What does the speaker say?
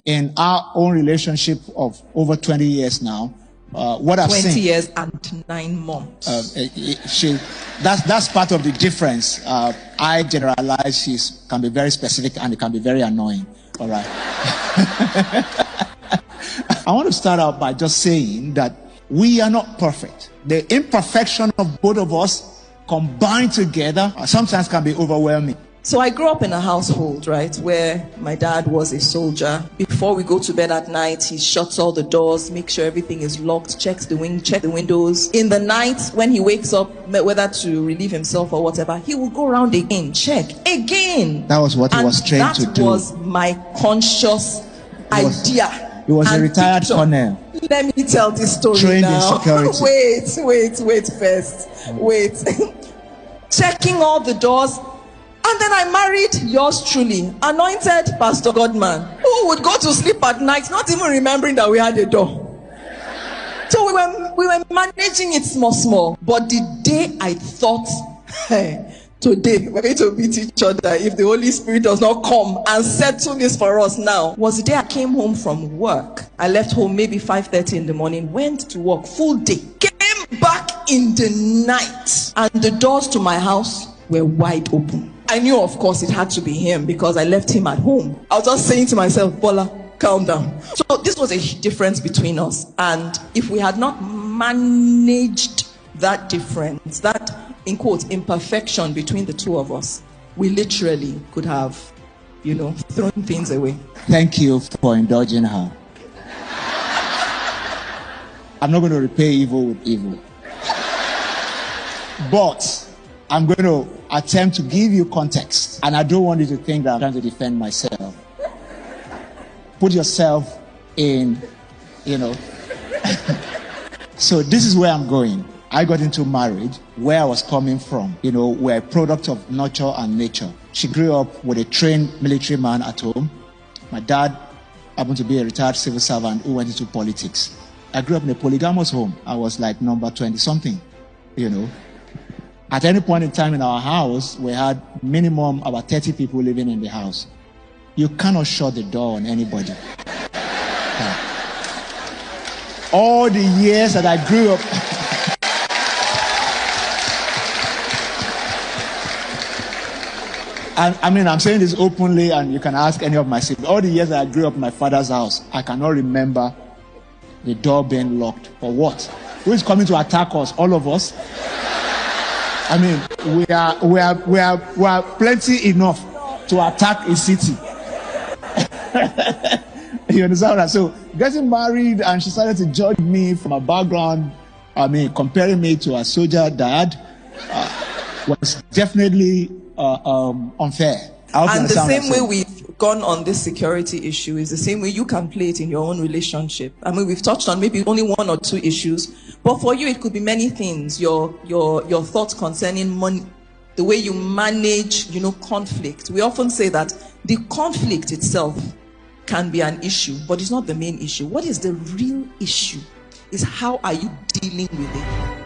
in our own relationship of over 20 years now, what I've seen. 20 years and 9 months. That's part of the difference. I generalize. She can be very specific and it can be very annoying. All right. I want to start out by just saying that we are not perfect. The imperfection of both of us combined together sometimes can be overwhelming. So I grew up in a household, right, where my dad was a soldier. Before we go to bed at night, he shuts all the doors, makes sure everything is locked, check the windows. In the night, when he wakes up, whether to relieve himself or whatever, he will go around again, check again. That was what he was trained to do. That was my conscious idea. He was a retired colonel. Let me tell this story trained now. In security. Wait first. Wait. Checking all the doors. And then I married yours truly, anointed Pastor Godman, who would go to sleep at night, not even remembering that we had a door. So we were managing it small. But the day I thought, hey, today we're going to beat each other if the Holy Spirit does not come and settle this for us now, was the day I came home from work. I left home maybe 5:30 in the morning, went to work full day, came back in the night, and the doors to my house were wide open. I knew, of course, it had to be him because I left him at home. I was just saying to myself, Bola, calm down. So this was a difference between us. And if we had not managed that difference, that, in quotes, imperfection between the two of us, we literally could have, thrown things away. Thank you for indulging her. I'm not going to repay evil with evil. But I'm going to attempt to give you context. And I don't want you to think that I'm trying to defend myself. Put yourself in, So this is where I'm going. I got into marriage where I was coming from. We're a product of nurture and nature. She grew up with a trained military man at home. My dad happened to be a retired civil servant who went into politics. I grew up in a polygamous home. I was like number 20-something, At any point in time in our house, we had minimum about 30 people living in the house. You cannot shut the door on anybody. All the years that I grew up, and I'm saying this openly, and you can ask any of my siblings. All the years that I grew up in my father's house, I cannot remember the door being locked. For what? Who is coming to attack us? All of us? I mean, we are plenty enough to attack a city. You understand that? So getting married, and she started to judge me from a background. Comparing me to a soldier dad was definitely unfair. And the same way we've gone on this security issue is the same way you can play it in your own relationship. We've touched on maybe only 1 or 2 issues, but for you it could be many things. Your thoughts concerning money, the way you manage, conflict. We often say that the conflict itself can be an issue, but it's not the main issue. What is the real issue? Is how are you dealing with it?